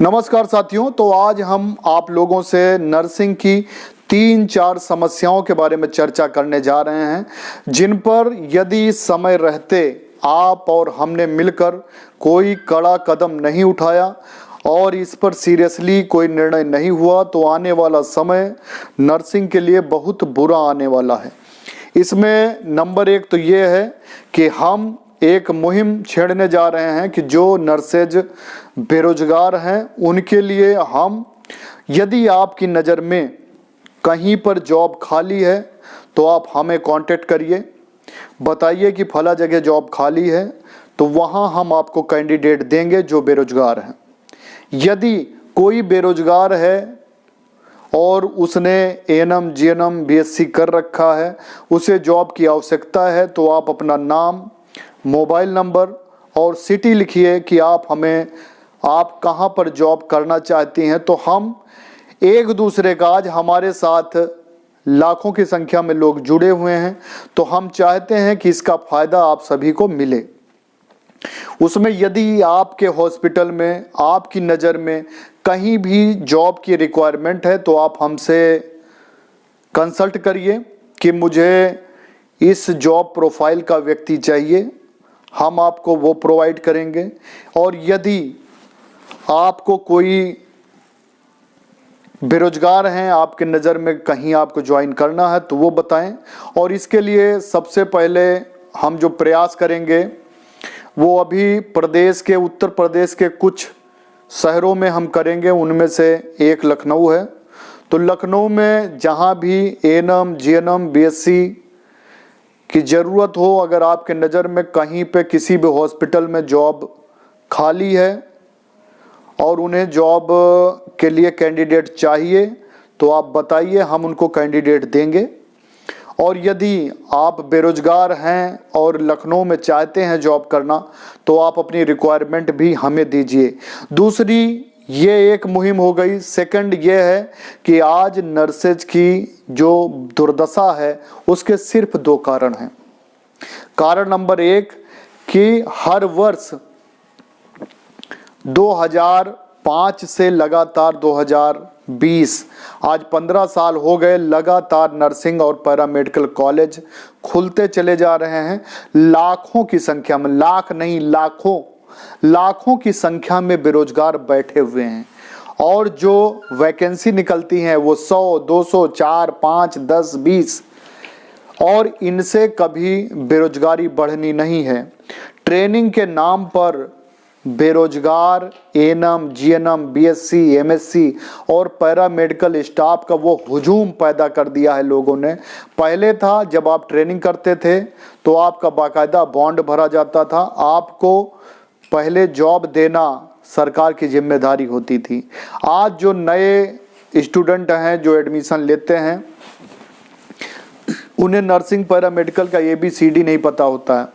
नमस्कार साथियों, तो आज हम आप लोगों से नर्सिंग की 3-4 समस्याओं के बारे में चर्चा करने जा रहे हैं, जिन पर यदि समय रहते आप और हमने मिलकर कोई कड़ा कदम नहीं उठाया और इस पर सीरियसली कोई निर्णय नहीं हुआ तो आने वाला समय नर्सिंग के लिए बहुत बुरा आने वाला है। इसमें नंबर 1 तो ये है कि हम एक मुहिम छेड़ने जा रहे हैं कि जो नर्सेज बेरोजगार हैं उनके लिए हम, यदि आपकी नज़र में कहीं पर जॉब खाली है तो आप हमें कांटेक्ट करिए, बताइए कि फला जगह जॉब खाली है, तो वहां हम आपको कैंडिडेट देंगे जो बेरोजगार हैं। यदि कोई बेरोजगार है और उसने एएनएम, जीएनएम, बीएससी कर रखा है, उसे जॉब की आवश्यकता है, तो आप अपना नाम, मोबाइल नंबर और सिटी लिखिए कि आप कहां पर जॉब करना चाहती हैं। तो हम एक दूसरे का, आज हमारे साथ लाखों की संख्या में लोग जुड़े हुए हैं, तो हम चाहते हैं कि इसका फायदा आप सभी को मिले। उसमें यदि आपके हॉस्पिटल में, आपकी नज़र में कहीं भी जॉब की रिक्वायरमेंट है तो आप हमसे कंसल्ट करिए कि मुझे इस जॉब प्रोफाइल का व्यक्ति चाहिए, हम आपको वो प्रोवाइड करेंगे। और यदि आपको कोई बेरोजगार हैं, आपके नज़र में कहीं आपको ज्वाइन करना है तो वो बताएं। और इसके लिए सबसे पहले हम जो प्रयास करेंगे वो अभी प्रदेश के, उत्तर प्रदेश के कुछ शहरों में हम करेंगे। उनमें से एक लखनऊ है, तो लखनऊ में जहां भी एएनएम, जीएनएम, बीएससी की ज़रूरत हो, अगर आपके नज़र में कहीं पे किसी भी हॉस्पिटल में जॉब खाली है और उन्हें जॉब के लिए कैंडिडेट चाहिए तो आप बताइए, हम उनको कैंडिडेट देंगे। और यदि आप बेरोजगार हैं और लखनऊ में चाहते हैं जॉब करना तो आप अपनी रिक्वायरमेंट भी हमें दीजिए। दूसरी ये एक मुहिम हो गई। सेकंड ये है कि आज नर्सेज की जो दुर्दशा है उसके सिर्फ 2 कारण हैं। कारण नंबर 1 कि हर वर्ष 2005 से लगातार 2020, आज 15 साल हो गए, लगातार नर्सिंग और पैरामेडिकल कॉलेज खुलते चले जा रहे हैं। लाखों की संख्या में, लाख नहीं लाखों की संख्या में बेरोजगार बैठे हुए हैं और जो वैकेंसी निकलती हैं वो 100, 200, 4, 5, 10, 20, और इनसे कभी बेरोजगारी बढ़नी नहीं है। ट्रेनिंग के नाम पर बेरोजगार एएनएम, जीएनएम, बीएससी, एमएससी और पैरामेडिकल स्टाफ का वो हुजूम पैदा कर दिया है लोगों ने। पहले था जब आप ट्रेनिंग करते थे तो आपका बाकायदा बॉन्ड भरा जाता था, आपको पहले जॉब देना सरकार की जिम्मेदारी होती थी। आज जो नए स्टूडेंट हैं जो एडमिशन लेते हैं उन्हें नर्सिंग, पैरामेडिकल का ABCD नहीं पता होता है।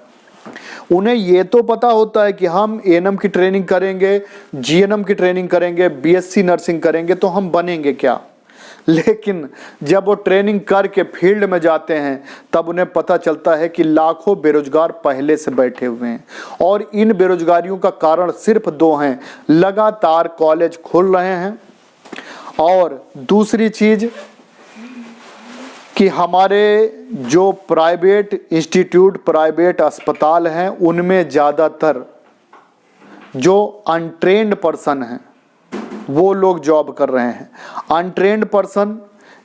उन्हें ये तो पता होता है कि हम एएनएम की ट्रेनिंग करेंगे, जीएनएम की ट्रेनिंग करेंगे, बीएससी नर्सिंग करेंगे तो हम बनेंगे क्या। लेकिन जब वो ट्रेनिंग करके फील्ड में जाते हैं तब उन्हें पता चलता है कि लाखों बेरोजगार पहले से बैठे हुए हैं। और इन बेरोजगारियों का कारण सिर्फ 2 हैं। लगातार कॉलेज खुल रहे हैं और दूसरी चीज कि हमारे जो प्राइवेट इंस्टीट्यूट, प्राइवेट अस्पताल हैं उनमें ज़्यादातर जो अनट्रेन्ड पर्सन हैं वो लोग जॉब कर रहे हैं। अनट्रेन्ड पर्सन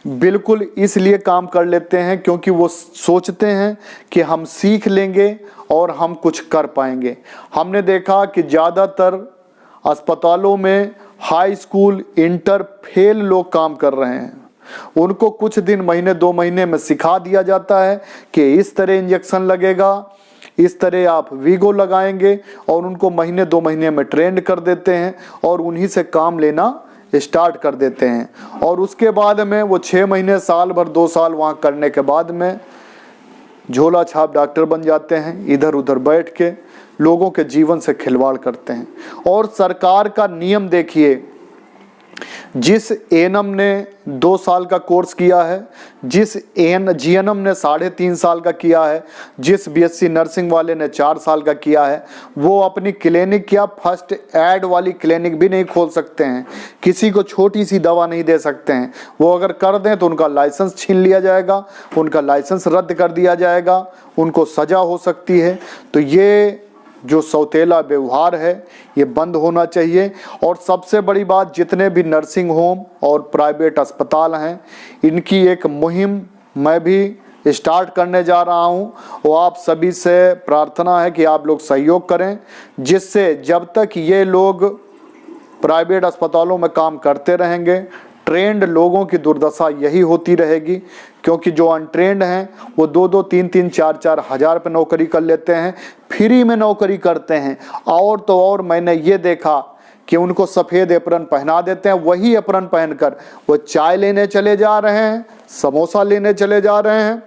बिल्कुल इसलिए काम कर लेते हैं क्योंकि वो सोचते हैं कि हम सीख लेंगे और हम कुछ कर पाएंगे। हमने देखा कि ज़्यादातर अस्पतालों में हाई स्कूल, इंटर फेल लोग काम कर रहे हैं। उनको कुछ दिन, महीने 2 महीने में सिखा दिया जाता है कि इस तरह इंजेक्शन लगेगा, इस तरह आप वीगो लगाएंगे, और उनको महीने 2 महीने में ट्रेंड कर देते हैं और उन्हीं से काम लेना स्टार्ट कर देते हैं। और उसके बाद में वो 6 महीने, साल भर, 2 साल वहाँ करने के बाद में झोला छाप डॉक्टर बन जाते हैं। इधर उधर बैठ के लोगों के जीवन से खिलवाड़ करते हैं। और सरकार का नियम देखिए, जिस एएनएम ने 2 साल का कोर्स किया है, जिस जीएनएम ने 3.5 साल का किया है, जिस बीएससी नर्सिंग वाले ने 4 साल का किया है, वो अपनी क्लिनिक या फर्स्ट एड वाली क्लिनिक भी नहीं खोल सकते हैं, किसी को छोटी सी दवा नहीं दे सकते हैं। वो अगर कर दें तो उनका लाइसेंस छीन लिया जाएगा, उनका लाइसेंस रद्द कर दिया जाएगा, उनको सजा हो सकती है। तो ये जो सौतेला व्यवहार है ये बंद होना चाहिए। और सबसे बड़ी बात, जितने भी नर्सिंग होम और प्राइवेट अस्पताल हैं, इनकी एक मुहिम मैं भी स्टार्ट करने जा रहा हूं। और आप सभी से प्रार्थना है कि आप लोग सहयोग करें, जिससे जब तक ये लोग प्राइवेट अस्पतालों में काम करते रहेंगे, ट्रेंड लोगों की दुर्दशा यही होती रहेगी। क्योंकि जो अनट्रेंड हैं वो 2-2, 3-3, 4-4 हज़ार पे नौकरी कर लेते हैं, फ्री में नौकरी करते हैं। और तो और मैंने ये देखा कि उनको सफ़ेद एप्रन पहना देते हैं, वही एप्रन पहनकर वो चाय लेने चले जा रहे हैं, समोसा लेने चले जा रहे हैं,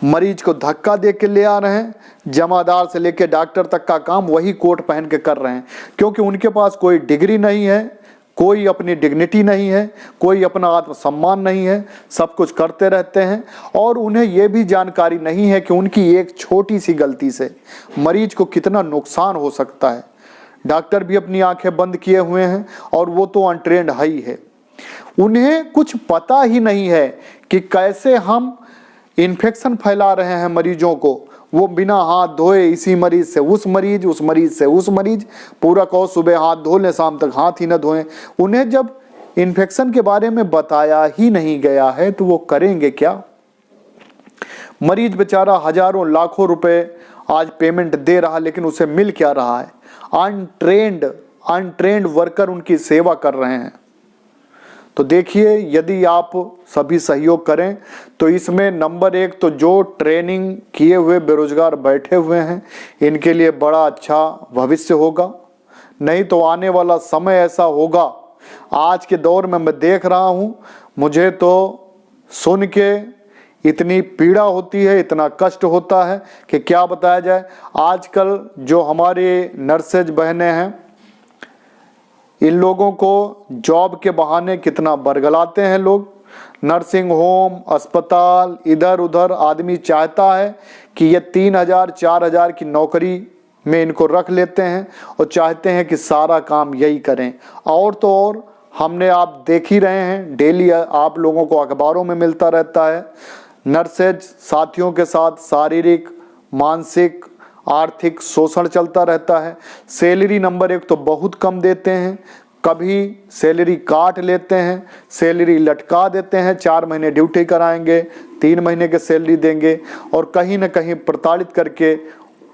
मरीज को धक्का दे के ले आ रहे हैं, जमादार से लेके डॉक्टर तक का काम वही कोट पहन के कर रहे हैं। क्योंकि उनके पास कोई डिग्री नहीं है, कोई अपनी डिग्निटी नहीं है, कोई अपना आत्मसम्मान नहीं है, सब कुछ करते रहते हैं। और उन्हें यह भी जानकारी नहीं है कि उनकी एक छोटी सी गलती से मरीज को कितना नुकसान हो सकता है। डॉक्टर भी अपनी आंखें बंद किए हुए हैं और वो तो अनट्रेंड है ही है। उन्हें कुछ पता ही नहीं है कि कैसे हम इन्फेक्शन फैला रहे हैं मरीजों को। वो बिना हाथ धोए इसी मरीज से उस मरीज, उस मरीज से उस मरीज, पूरा कहो सुबह हाथ धो लें, शाम तक हाथ ही न धोएं। उन्हें जब इन्फेक्शन के बारे में बताया ही नहीं गया है तो वो करेंगे क्या? मरीज बेचारा हजारों लाखों रुपए आज पेमेंट दे रहा, लेकिन उसे मिल क्या रहा है? अनट्रेंड वर्कर उनकी सेवा कर रहे हैं। तो देखिए, यदि आप सभी सहयोग करें तो इसमें नंबर 1 तो जो ट्रेनिंग किए हुए बेरोजगार बैठे हुए हैं, इनके लिए बड़ा अच्छा भविष्य होगा। नहीं तो आने वाला समय ऐसा होगा, आज के दौर में मैं देख रहा हूं, मुझे तो सुन के इतनी पीड़ा होती है, इतना कष्ट होता है कि क्या बताया जाए। आजकल जो हमारे नर्सेज बहनें हैं, इन लोगों को जॉब के बहाने कितना बरगलाते हैं लोग। नर्सिंग होम, अस्पताल, इधर उधर आदमी चाहता है कि ये 3,000 4,000 की नौकरी में इनको रख लेते हैं और चाहते हैं कि सारा काम यही करें। और तो और हमने आप देख ही रहे हैं, डेली आप लोगों को अखबारों में मिलता रहता है, नर्सेज साथियों के साथ शारीरिक, मानसिक, आर्थिक शोषण चलता रहता है। सैलरी नंबर 1 तो बहुत कम देते हैं, कभी सैलरी काट लेते हैं, सैलरी लटका देते हैं, 4 महीने ड्यूटी कराएंगे, 3 महीने के सैलरी देंगे, और कहीं ना कहीं प्रताड़ित करके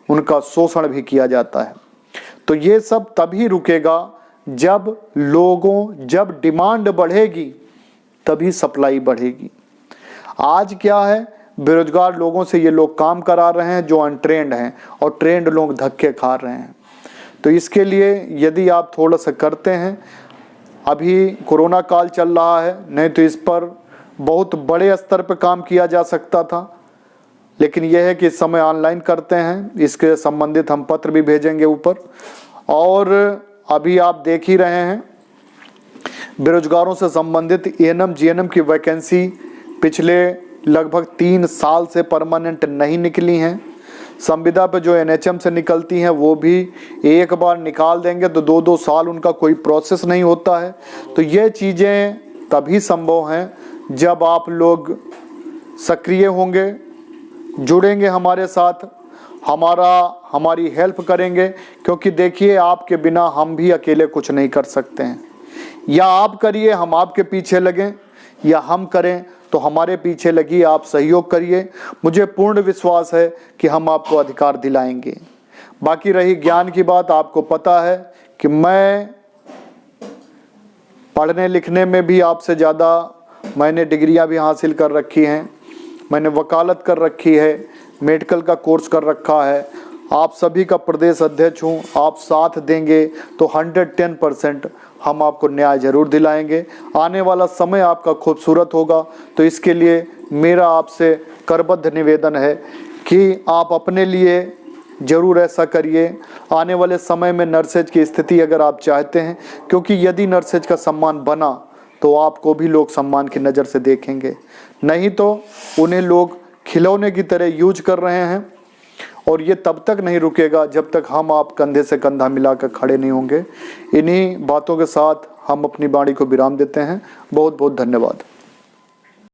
उनका शोषण भी किया जाता है। तो ये सब तभी रुकेगा जब डिमांड बढ़ेगी तभी सप्लाई बढ़ेगी। आज क्या है, बेरोजगार लोगों से ये लोग काम करा रहे हैं जो अनट्रेंड हैं, और ट्रेंड लोग धक्के खा रहे हैं। तो इसके लिए यदि आप थोड़ा सा करते हैं, अभी कोरोना काल चल रहा है, नहीं तो इस पर बहुत बड़े स्तर पर काम किया जा सकता था, लेकिन यह है कि इस समय ऑनलाइन करते हैं। इसके संबंधित हम पत्र भी भेजेंगे ऊपर। और अभी आप देख ही रहे हैं, बेरोजगारों से संबंधित एएनएम जीएनएम की वैकेंसी पिछले लगभग 3 साल से परमानेंट नहीं निकली हैं। संविदा पे जो एनएचएम से निकलती हैं वो भी एक बार निकाल देंगे तो 2-2 साल उनका कोई प्रोसेस नहीं होता है। तो ये चीज़ें तभी संभव हैं जब आप लोग सक्रिय होंगे, जुड़ेंगे हमारे साथ, हमारी हेल्प करेंगे। क्योंकि देखिए, आपके बिना हम भी अकेले कुछ नहीं कर सकते हैं। या आप करिए, हम आपके पीछे लगें, या हम करें तो हमारे पीछे लगी, आप सहयोग करिए। मुझे पूर्ण विश्वास है कि हम आपको अधिकार दिलाएंगे। बाकी रही ज्ञान की बात, आपको पता है कि मैं पढ़ने लिखने में भी आपसे ज़्यादा, मैंने डिग्रियां भी हासिल कर रखी हैं, मैंने वकालत कर रखी है, मेडिकल का कोर्स कर रखा है। आप सभी का प्रदेश अध्यक्ष हूँ, आप साथ देंगे तो 110% हम आपको न्याय जरूर दिलाएंगे। आने वाला समय आपका खूबसूरत होगा। तो इसके लिए मेरा आपसे करबद्ध निवेदन है कि आप अपने लिए जरूर ऐसा करिए। आने वाले समय में नर्सेज की स्थिति अगर आप चाहते हैं, क्योंकि यदि नर्सेज का सम्मान बना तो आपको भी लोग सम्मान की नज़र से देखेंगे, नहीं तो उन्हें लोग खिलौने की तरह यूज कर रहे हैं। और ये तब तक नहीं रुकेगा जब तक हम आप कंधे से कंधा मिलाकर खड़े नहीं होंगे। इन्हीं बातों के साथ हम अपनी वाणी को विराम देते हैं। बहुत बहुत धन्यवाद।